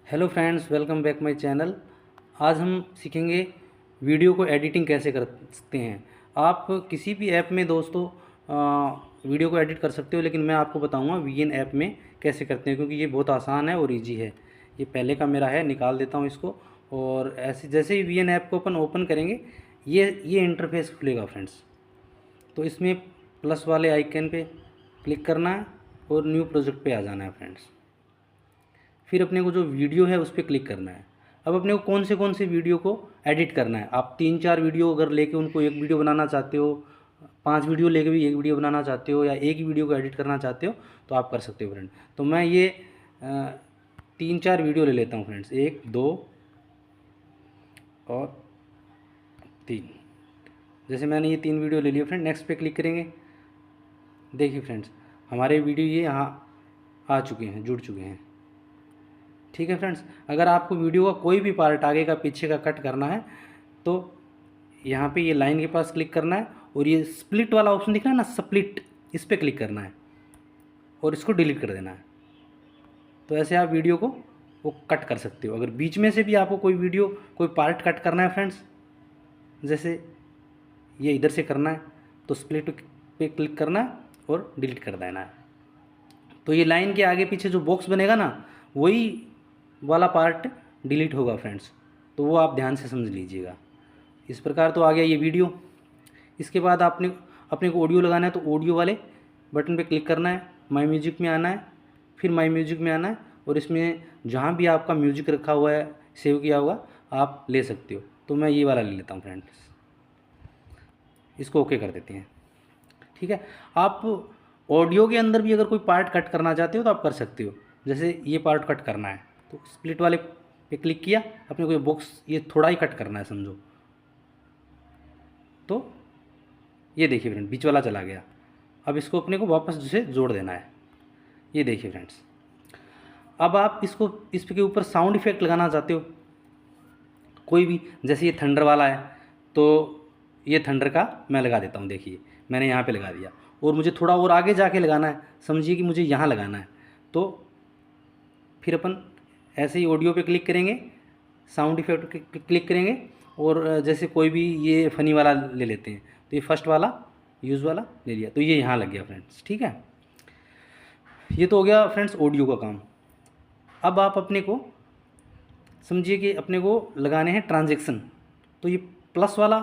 Hello friends, welcome back my channel. आज हम सीखेंगे वीडियो को एडिटिंग कैसे कर सकते हैं। आप किसी भी ऐप में दोस्तों वीडियो को एडिट कर सकते हो, लेकिन मैं आपको बताऊंगा वीएन ऐप में कैसे करते हैं, क्योंकि ये बहुत आसान है और इजी है। ये पहले का मेरा है, निकाल देता हूँ इसको। और ऐसे जैसे ही वीएन ऐप को अपन ओपन करेंगे ये इंटरफेस खुलेगा फ्रेंड्स। तो इसमें प्लस वाले आइकन पे क्लिक करना है और न्यू प्रोजेक्ट पे आ जाना है फ्रेंड्स। फिर अपने को जो वीडियो है उस पर क्लिक करना है। अब अपने को कौन से वीडियो को एडिट करना है। आप 3-4 वीडियो अगर लेके उनको एक वीडियो बनाना चाहते हो, 5 वीडियो लेके भी एक वीडियो बनाना चाहते हो, या एक ही वीडियो को एडिट करना चाहते हो तो आप कर सकते हो फ्रेंड। तो मैं ये 3-4 वीडियो ले लेता हूँ फ्रेंड्स, 1, 2 और 3। जैसे मैंने ये 3 वीडियो ले लिया फ्रेंड, नेक्स्ट पे क्लिक करेंगे। देखिए फ्रेंड्स, हमारे वीडियो ये यहाँ आ चुके हैं, जुड़ चुके हैं। ठीक है फ्रेंड्स, अगर आपको वीडियो का कोई भी पार्ट आगे का पीछे का कट करना है तो यहाँ पे ये लाइन के पास क्लिक करना है और ये स्प्लिट वाला ऑप्शन दिख रहा है ना, स्प्लिट, इस पर क्लिक करना है और इसको डिलीट कर देना है। तो ऐसे आप वीडियो को वो कट कर सकते हो। अगर बीच में से भी आपको कोई पार्ट कट करना है फ्रेंड्स, जैसे ये इधर से करना है तो स्प्लिट पे क्लिक करना है और डिलीट कर देना है। तो ये लाइन के आगे पीछे जो बॉक्स बनेगा ना, वही वाला पार्ट डिलीट होगा फ्रेंड्स। तो वो आप ध्यान से समझ लीजिएगा। इस प्रकार तो आ गया ये वीडियो। इसके बाद अपने को ऑडियो लगाना है, तो ऑडियो वाले बटन पे क्लिक करना है, माई म्यूजिक में आना है, फिर माई म्यूजिक में आना है और इसमें जहाँ भी आपका म्यूजिक रखा हुआ है, सेव किया हुआ, आप ले सकते हो। तो मैं ये वाला ले लेता हूँ फ्रेंड्स, इसको ओके कर देते हैं। ठीक है, आप ऑडियो के अंदर भी अगर कोई पार्ट कट करना चाहते हो तो आप कर सकते हो। जैसे ये पार्ट कट करना है तो स्प्लिट वाले पे क्लिक किया, अपने को ये बॉक्स ये थोड़ा ही कट करना है समझो। तो ये देखिए फ्रेंड, बीच वाला चला गया। अब इसको अपने को वापस से जोड़ देना है। ये देखिए फ्रेंड्स, अब आप इस के ऊपर साउंड इफेक्ट लगाना चाहते हो कोई भी, जैसे ये थंडर वाला है तो ये थंडर का मैं लगा देता हूँ। देखिए मैंने यहाँ पे लगा दिया और मुझे थोड़ा और आगे जाके लगाना है, समझिए कि मुझे यहाँ लगाना है। तो फिर अपन ऐसे ही ऑडियो पे क्लिक करेंगे, साउंड इफेक्ट क्लिक करेंगे और जैसे कोई भी ये फ़नी वाला ले लेते हैं, तो ये फर्स्ट वाला यूज़ वाला ले लिया, तो ये यहाँ लग गया फ्रेंड्स। ठीक है, ये तो हो गया फ्रेंड्स ऑडियो का काम। अब आप अपने को समझिए कि अपने को लगाने हैं ट्रांजैक्शन। तो ये प्लस वाला,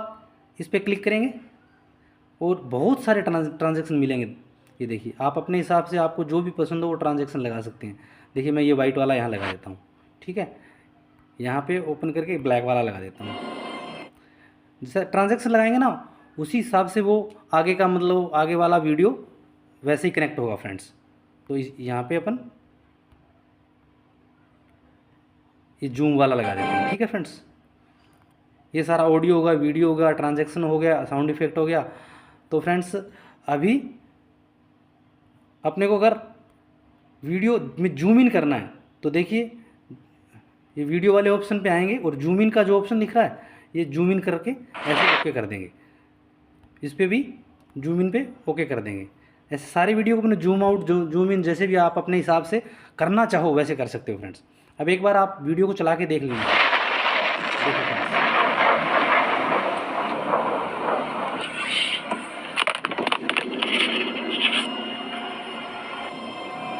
इस पर क्लिक करेंगे और बहुत सारे ट्रांजैक्शन मिलेंगे। ये देखिए, आप अपने हिसाब से आपको जो भी पसंद हो वो ट्रांजैक्शन लगा सकते हैं। देखिए मैं ये वाइट वाला यहाँ लगा देता हूँ। ठीक है, यहाँ पे ओपन करके ब्लैक वाला लगा देता हूँ। जैसे ट्रांजैक्शन लगाएंगे ना, उसी हिसाब से वो आगे का मतलब आगे वाला वीडियो वैसे ही कनेक्ट होगा फ्रेंड्स। तो यहाँ पे अपन ये जूम वाला लगा देते हैं। ठीक है फ्रेंड्स, ये सारा ऑडियो होगा, वीडियो होगा, ट्रांजैक्शन हो गया, साउंड इफेक्ट हो गया। तो फ्रेंड्स अभी अपने को अगर वीडियो में जूम इन करना है तो देखिए ये वीडियो वाले ऑप्शन पे आएंगे और जूम इन का जो ऑप्शन दिख रहा है, ये जूम इन करके ऐसे ओके कर देंगे। इस पर भी जूम इन पे ओके कर देंगे। ऐसे सारे वीडियो को अपने जूम आउट जूम इन जैसे भी आप अपने हिसाब से करना चाहो वैसे कर सकते हो फ्रेंड्स। अब एक बार आप वीडियो को चला के देख लीजिए।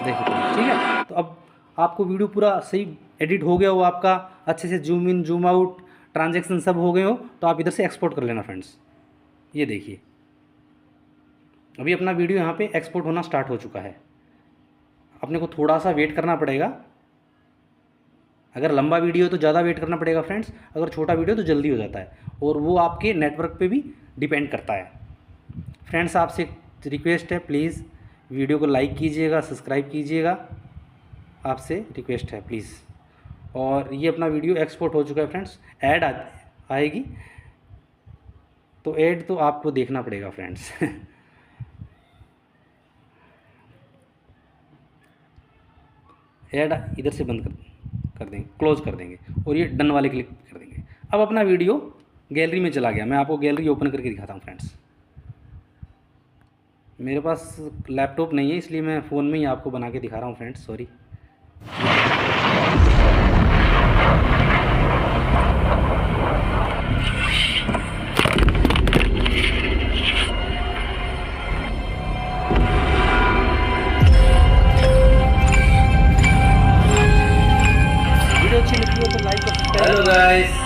देखिए फ्रेंड्स, ठीक है। तो अब आपको वीडियो पूरा सही एडिट हो गया हो आपका, अच्छे से zoom in zoom out transaction सब हो गए हो, तो आप इधर से एक्सपोर्ट कर लेना फ्रेंड्स। ये देखिए अभी अपना वीडियो यहाँ पे एक्सपोर्ट होना स्टार्ट हो चुका है। अपने को थोड़ा सा वेट करना पड़ेगा। अगर लंबा वीडियो है तो ज़्यादा वेट करना पड़ेगा फ्रेंड्स, अगर छोटा वीडियो तो जल्दी हो जाता है, और वो आपके नेटवर्क पे भी डिपेंड करता है। फ्रेंड्स आपसे रिक्वेस्ट है, प्लीज़ वीडियो को लाइक कीजिएगा, सब्सक्राइब कीजिएगा, आपसे रिक्वेस्ट है प्लीज़। और ये अपना वीडियो एक्सपोर्ट हो चुका है फ्रेंड्स। ऐड आएगी तो ऐड तो आपको देखना पड़ेगा फ्रेंड्स। ऐड इधर से बंद कर देंगे, क्लोज कर देंगे और ये डन वाले क्लिक कर देंगे। अब अपना वीडियो गैलरी में चला गया। मैं आपको गैलरी ओपन करके दिखाता हूँ फ्रेंड्स। मेरे पास लैपटॉप नहीं है, इसलिए मैं फ़ोन में ही आपको बना के दिखा रहा हूँ फ्रेंड्स, सॉरी। वीडियो अच्छी लगी हो तो लाइक और सब्सक्राइब। Hello guys.